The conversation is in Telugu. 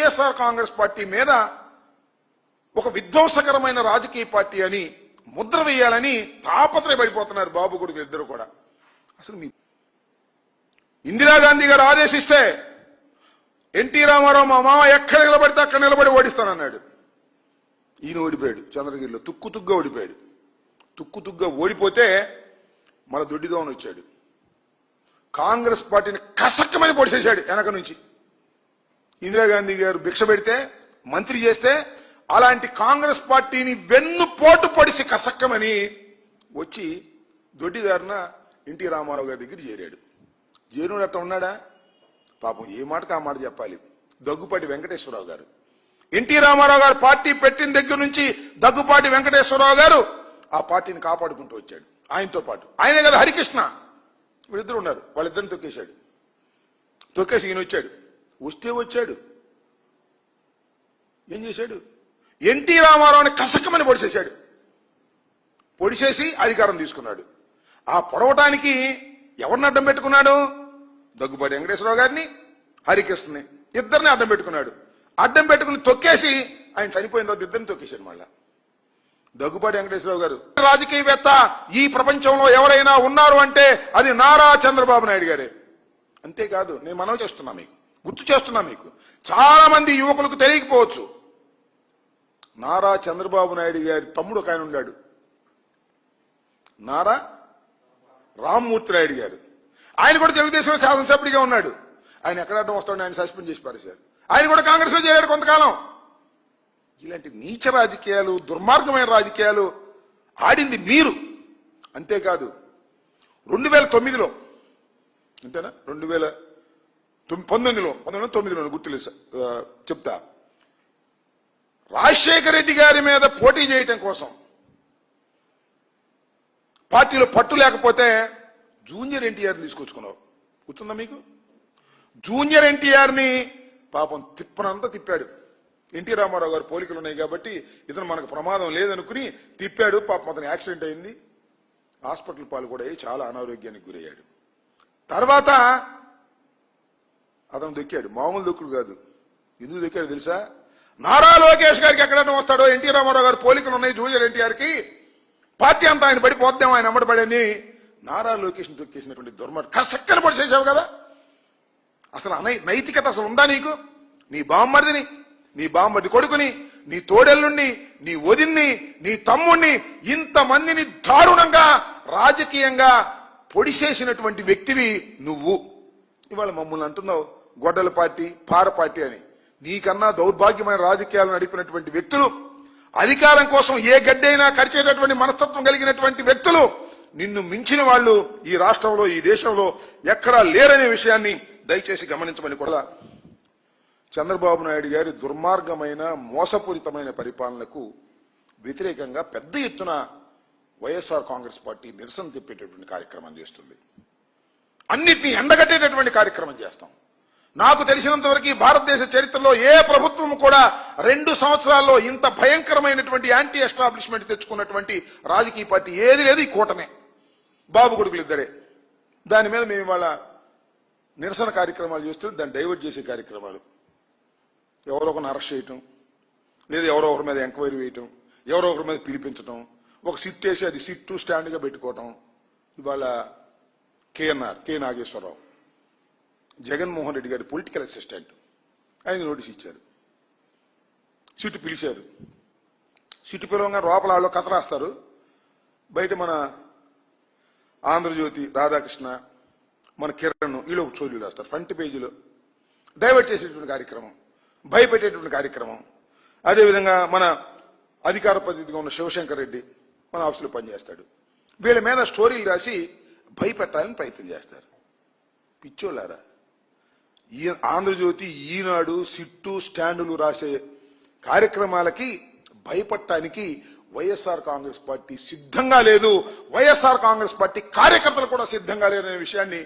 వైఎస్ఆర్ కాంగ్రెస్ పార్టీ మీద ఒక విధ్వంసకరమైన రాజకీయ పార్టీ అని ముద్ర వేయాలని తాపత్రయపడిపోతున్నారు బాబు కొడుకులు ఇద్దరు కూడా. అసలు మీ ఇందిరాగాంధీ గారు ఆదేశిస్తే ఎన్టీ రామారావు మా మామ ఎక్కడ నిలబడితే అక్కడ నిలబడి ఓడిస్తానన్నాడు. ఈయన ఓడిపోయాడు, చంద్రగిరిలో తుక్కుతుగ్గా ఓడిపోయాడు. తుక్కుతుగ్గా ఓడిపోతే మన దొడ్డిదోమని వచ్చాడు. కాంగ్రెస్ పార్టీని కసక్కమని పొడిచేశాడు వెనక నుంచి. ఇందిరాగాంధీ గారు భిక్ష పెడితే మంత్రి చేస్తే అలాంటి కాంగ్రెస్ పార్టీని వెన్నుపోటు పొడిసి కసక్కమని వచ్చి దొడ్డిదారిన ఎన్టీ రామారావు గారి దగ్గర చేరాడు. చేరుడు అట్ట ఉన్నాడా? పాపం ఏ మాటకు ఆ మాట చెప్పాలి. దగ్గుపాటి వెంకటేశ్వరరావు గారు, ఎన్టీ రామారావు గారు పార్టీ పెట్టిన దగ్గర నుంచి దగ్గుపాటి వెంకటేశ్వరరావు గారు ఆ పార్టీని కాపాడుకుంటూ వచ్చాడు. ఆయనతో పాటు ఆయనే కదా హరికృష్ణ, వీళ్ళిద్దరు ఉన్నారు. వాళ్ళిద్దరిని తొక్కేశాడు. తొక్కేసి ఈయన వచ్చాడు. వస్తే వచ్చాడు, ఏం చేశాడు? ఎన్టీ రామారావుని కసక్కమని పొడిచేశాడు. పొడిచేసి అధికారం తీసుకున్నాడు. ఆ పొడవటానికి ఎవరిని అడ్డం పెట్టుకున్నాడు? దగ్గుబాటి వెంకటేశ్వరరావు గారిని, హరికృష్ణని, ఇద్దరిని అడ్డం పెట్టుకున్నాడు. అడ్డం పెట్టుకుని తొక్కేసి ఆయన చనిపోయిన తర్వాత ఇద్దరిని తొక్కేశాడు. మళ్ళా దగ్గుబాటి వెంకటేశ్వరరావు గారు రాజకీయవేత్త ఈ ప్రపంచంలో ఎవరైనా ఉన్నారు అంటే అది నారా చంద్రబాబు నాయుడు గారే. అంతేకాదు, నేను మనవి చేస్తున్నా, మీకు గుర్తు చేస్తున్నా, మీకు చాలా మంది యువకులకు తెలియకపోవచ్చు, నారా చంద్రబాబు నాయుడు గారి తమ్ముడు ఒక ఆయన ఉన్నాడు, నారా రామ్మూర్తి నాయుడు గారు. ఆయన కూడా తెలుగుదేశంలో శాసనసభ్యుడిగా ఉన్నాడు. ఆయన ఎక్కడ అడ్డం వస్తాడని ఆయన సస్పెండ్ చేసి పారేశారు. ఆయన కూడా కాంగ్రెస్ లో చేరాడు కొంతకాలం. ఇలాంటి నీచ రాజకీయాలు, దుర్మార్గమైన రాజకీయాలు ఆడింది మీరు. అంతేకాదు 2009లో అంతేనా, 2019లో గుర్తులేదు, చెప్తా. రాజశేఖర రెడ్డి గారి మీద పోటీ చేయటం కోసం పార్టీలో పట్టు లేకపోతే జూనియర్ ఎన్టీఆర్ని తీసుకొచ్చుకున్నావు. గుర్తుందా మీకు? జూనియర్ ఎన్టీఆర్ని పాపం తిప్పనంతా తిప్పాడు. ఎన్టీ రామారావు గారు పోలికలు ఉన్నాయి కాబట్టి ఇతను మనకు ప్రమాదం లేదనుకుని తిప్పాడు. పాపం అతను యాక్సిడెంట్ అయింది, హాస్పిటల్ పాలు కూడా అయ్యి చాలా అనారోగ్యానికి గురయ్యాడు. తర్వాత అతను దొక్కాడు, మామూలు దొక్కుడు కాదు. ఎందుకు దొక్కాడు తెలుసా? నారా లోకేష్ గారికి ఎక్కడైనా వస్తాడో, ఎన్టీ రామారావు గారు పోలికలు ఉన్నాయి జూనియర్ ఎన్టీఆర్కి, పార్టీ అంతా ఆయన పడిపోద్దాం, ఆయన అమ్మడిపడని నారా లోకేష్ని తొక్కేసినటువంటి దుర్మార్గం కసక్కని పడి చేసావు కదా. అసలు నైతికత అసలు ఉందా నీకు? నీ బామ్మర్దిని, నీ బామ్మర్ది కొడుకుని, నీ తోడెల్లుణ్ణి, నీ వదిన్ని, నీ తమ్ముణ్ణి, ఇంతమందిని దారుణంగా రాజకీయంగా పొడిసేసినటువంటి వ్యక్తివి నువ్వు. ఇవాళ మమ్మల్ని అంటున్నావు గొడ్డల పార్టీ, పార పార్టీ అని. నీకన్నా దౌర్భాగ్యమైన రాజకీయాలు నడిపినటువంటి వ్యక్తులు, అధికారం కోసం ఏ గడ్డైనా కరిచేటటువంటి మనస్తత్వం కలిగినటువంటి వ్యక్తులు, నిన్ను మించిన వాళ్ళు ఈ రాష్ట్రంలో, ఈ దేశంలో ఎక్కడా లేరనే విషయాన్ని దయచేసి గమనించమని కూడా. చంద్రబాబు నాయుడు గారి దుర్మార్గమైన, మోసపూరితమైన పరిపాలనకు వ్యతిరేకంగా పెద్ద ఎత్తున వైఎస్ఆర్ కాంగ్రెస్ పార్టీ నిరసన తెప్పేటటువంటి కార్యక్రమం చేస్తుంది. అన్నిటినీ ఎండగట్టేటటువంటి కార్యక్రమం చేస్తాం. నాకు తెలిసినంతవరకు భారతదేశ చరిత్రలో ఏ ప్రభుత్వం కూడా 2 సంవత్సరాల్లో ఇంత భయంకరమైనటువంటి యాంటీ ఎస్టాబ్లిష్మెంట్ తెచ్చుకున్నటువంటి రాజకీయ పార్టీ ఏది లేదు. ఈ కూటమే, బాబు కొడుకులు ఇద్దరే. దాని మీద మేము ఇవాళ నిరసన కార్యక్రమాలు చేస్తూ దాన్ని డైవర్ట్ చేసే కార్యక్రమాలు, ఎవరో ఒకరిని అరెస్ట్ చేయటం, లేదా ఎవరో ఒకరి మీద ఎంక్వైరీ వేయటం, ఎవరో ఒకరి మీద పిలిపించటం, ఒక సిట్ వేసి అది సిట్ స్టాండ్గా పెట్టుకోవటం. ఇవాళ కె నాగేశ్వరరావు, జగన్మోహన్ రెడ్డి గారి పొలిటికల్ అసిస్టెంట్, ఆయన నోటీస్ ఇచ్చారు. సిట్టు పిలిచారు. సిట్టు పిలవంగా లోపల వాళ్ళు కథ రాస్తారు, బయట మన ఆంధ్రజ్యోతి రాధాకృష్ణ, మన కిరణ్, వీళ్ళు ఒక చోరీలు రాస్తారు. ఫ్రంట్ పేజీలో డైవర్ట్ చేసేటువంటి కార్యక్రమం, భయపెట్టేటువంటి కార్యక్రమం. అదేవిధంగా మన అధికార పద్ధతిగా ఉన్న శివశంకర్ రెడ్డి మన ఆఫీసులో పనిచేస్తాడు. వీళ్ళ మీద స్టోరీలు రాసి భయపెట్టాలని ప్రయత్నం చేస్తారు. పిచ్చోళ్ళారా, ఈ ఆంధ్రజ్యోతి, ఈనాడు, సిట్టు, స్టాండులు రాసే కార్యక్రమాలకి భయపడటానికి వైఎస్ఆర్ కాంగ్రెస్ పార్టీ సిద్ధంగా లేదు. వైఎస్ఆర్ కాంగ్రెస్ పార్టీ కార్యకర్తలు కూడా సిద్ధంగా లేరనే విషయాన్ని